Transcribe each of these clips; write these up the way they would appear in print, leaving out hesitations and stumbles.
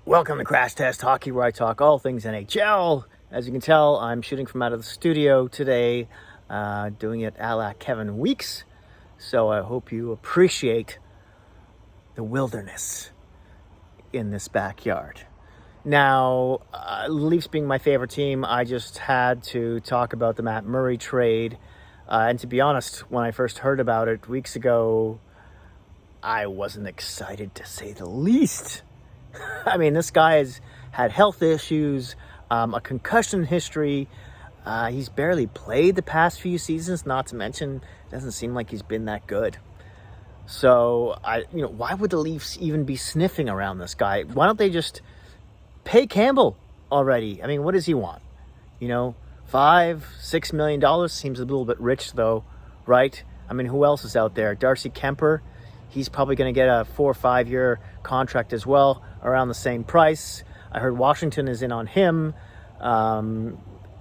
Welcome to Crash Test Hockey, where I talk all things NHL. As you can tell, I'm shooting from out of the studio today, doing it a la Kevin Weeks. So I hope you appreciate the wilderness in this backyard. Now, Leafs being my favorite team, I just had to talk about the Matt Murray trade. And to be honest, when I first heard about it weeks ago, I wasn't excited, to say the least. I mean, this guy has had health issues, a concussion history. He's barely played the past few seasons, not to mention, it doesn't seem like he's been that good. So, why would the Leafs even be sniffing around this guy? Why don't they just pay Campbell already? I mean, what does he want? $5-6 million seems a little bit rich, though, right? I mean, who else is out there? Darcy Kemper. He's probably going to get a 4 or 5 year contract as well, around the same price. I heard Washington is in on him.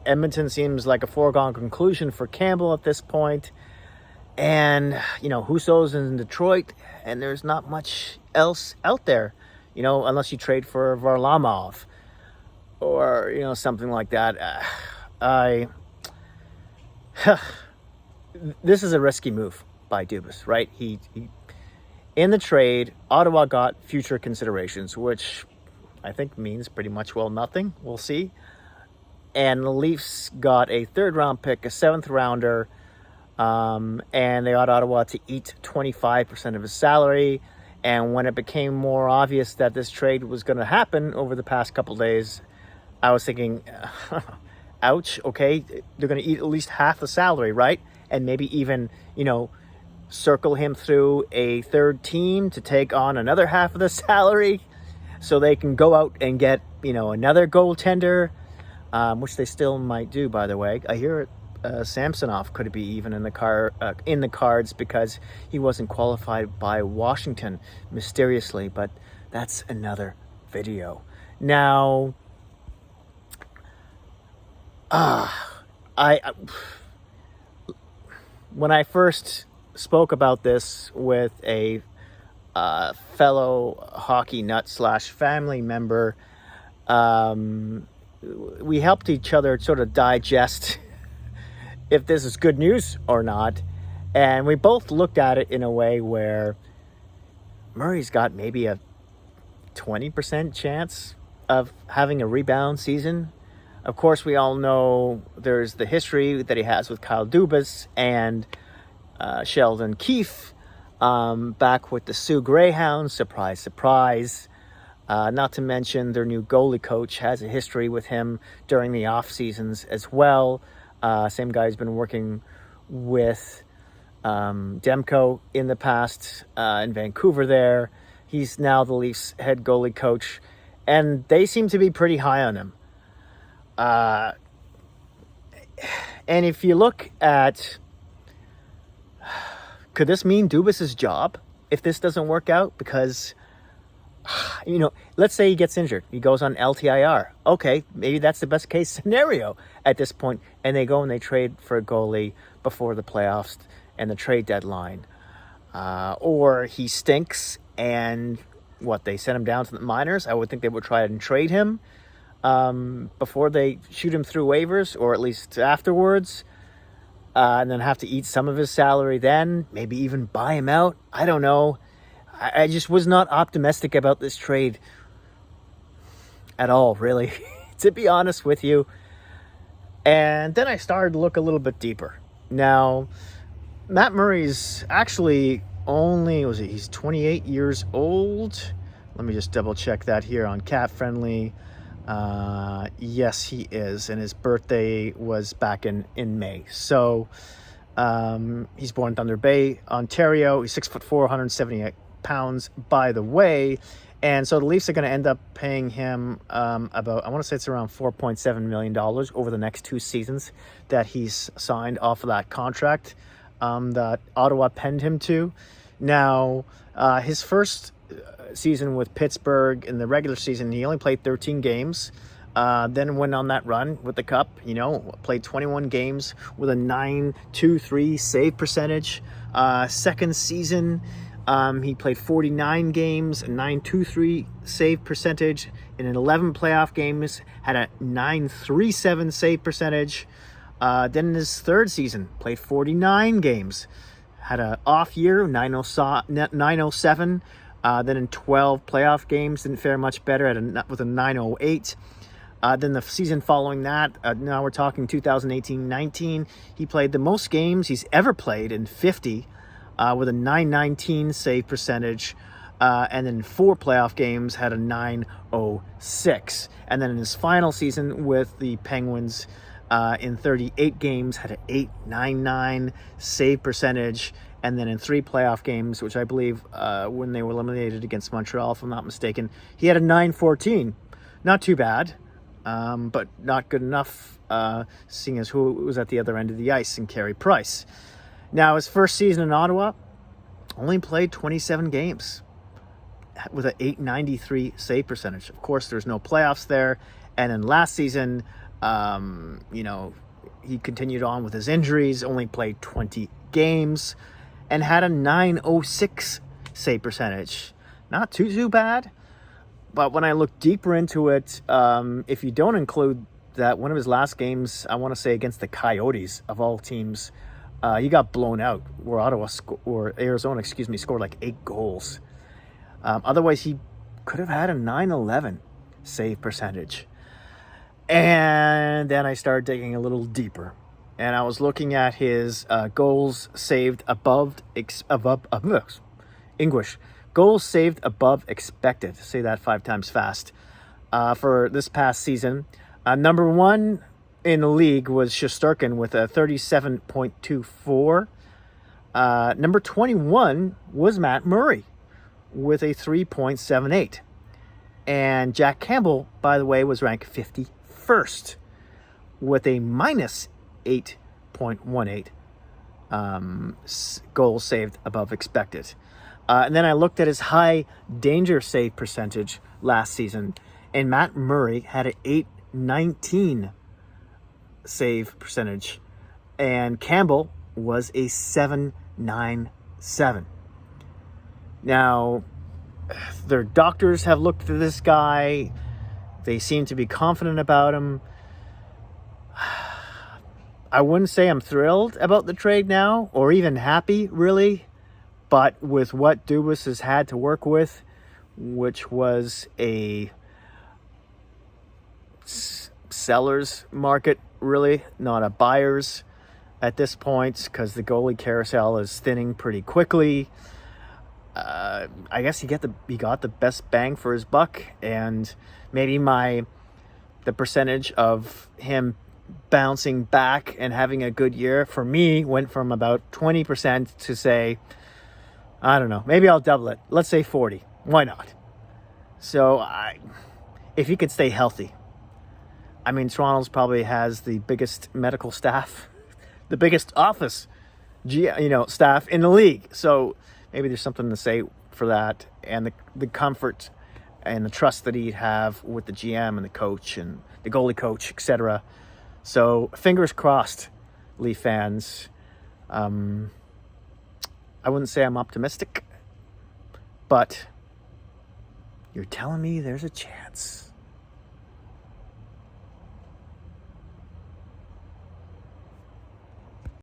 Edmonton seems like a foregone conclusion for Campbell at this point. And, Husso's in Detroit, and there's not much else out there, unless you trade for Varlamov or, something like that. This is a risky move by Dubas, right? He in the trade, Ottawa got future considerations, which I think means pretty much, nothing. We'll see. And the Leafs got a third-round pick, a seventh-rounder, and they got Ottawa to eat 25% of his salary. And when it became more obvious that this trade was going to happen over the past couple of days, I was thinking, ouch, okay, they're going to eat at least half the salary, right? And maybe even, circle him through a third team to take on another half of the salary so they can go out and get, another goaltender, which they still might do, by the way. I hear Samsonov could be even in the cards because he wasn't qualified by Washington mysteriously, but that's another video. Now, when I first spoke about this with a fellow hockey nut / family member, we helped each other sort of digest if this is good news or not. And we both looked at it in a way where Murray's got maybe a 20% chance of having a rebound season. Of course, we all know there's the history that he has with Kyle Dubas and Sheldon Keefe, back with the Sioux Greyhounds. Surprise, surprise. Not to mention their new goalie coach has a history with him during the off seasons as well. Same guy who's been working with Demko in the past in Vancouver there. He's now the Leafs head goalie coach, and they seem to be pretty high on him. And if you look at, could this mean Dubas's job if this doesn't work out? Because, let's say he gets injured. He goes on LTIR. Okay, maybe that's the best case scenario at this point. And they go and they trade for a goalie before the playoffs and the trade deadline. Or he stinks and they send him down to the minors. I would think they would try and trade him before they shoot him through waivers, or at least afterwards. And then have to eat some of his salary then, maybe even buy him out. I don't know. I just was not optimistic about this trade at all, really, to be honest with you. And then I started to look a little bit deeper. Now, Matt Murray's actually he's 28 years old. Let me just double check that here on Cat Friendly. Yes, he is, and his birthday was back in May. So he's born in Thunder Bay, Ontario. He's 6'4", 178 pounds, by the way. And so the Leafs are going to end up paying him about, I want to say it's around $4.7 million over the next 2 seasons that he's signed off of that contract that Ottawa penned him to. Now, his first season with Pittsburgh in the regular season, he only played 13 games. Then went on that run with the Cup, played 21 games with a .923 save percentage. Second season, He played 49 games, a 9.23 save percentage. In 11 playoff games, had a 9.37 save percentage. Then in his third season, played 49 games, had an off year, 907. Then in 12 playoff games, didn't fare much better with a 908. Then the season following that, now we're talking 2018-19, he played the most games he's ever played in 50, with a 919 save percentage. And then 4 playoff games had a 906. And then in his final season with the Penguins, in 38 games, had an 899 save percentage. And then in 3 playoff games, which I believe when they were eliminated against Montreal, if I'm not mistaken, he had a 914. Not too bad, but not good enough, seeing as who was at the other end of the ice in Carey Price. Now, his first season in Ottawa, only played 27 games with an 893 save percentage. Of course, there's no playoffs there. And then last season, he continued on with his injuries, only played 20 games, and had a 906 save percentage. Not too bad. But when I look deeper into it, if you don't include that one of his last games, I want to say against the Coyotes of all teams, he got blown out where Arizona scored like 8 goals. Otherwise, he could have had a 911 save percentage. And then I started digging a little deeper, and I was looking at his goals saved above goals saved above expected. Say that 5 times fast. For this past season, number 1 in the league was Shesterkin with a 37.24. Number 21 was Matt Murray with a 3.78. And Jack Campbell, by the way, was ranked 51st with a minus 8.18 goals saved above expected. And then I looked at his high danger save percentage last season, and Matt Murray had an 819 save percentage, and Campbell was a 797. Now, their doctors have looked at this guy. They seem to be confident about him. I wouldn't say I'm thrilled about the trade now, or even happy, really. But with what Dubas has had to work with, which was a seller's market, really, not a buyer's at this point, because the goalie carousel is thinning pretty quickly. I guess he got the best bang for his buck, and maybe the percentage of him bouncing back and having a good year for me went from about 20% to, say, I don't know, maybe I'll double it. Let's say 40. Why not? So if he could stay healthy. I mean, Toronto's probably has the biggest medical staff, the biggest office, staff in the league. So maybe there's something to say for that, and the comfort and the trust that he'd have with the GM and the coach and the goalie coach, etc. So fingers crossed, Leaf fans. I wouldn't say I'm optimistic, but you're telling me there's a chance.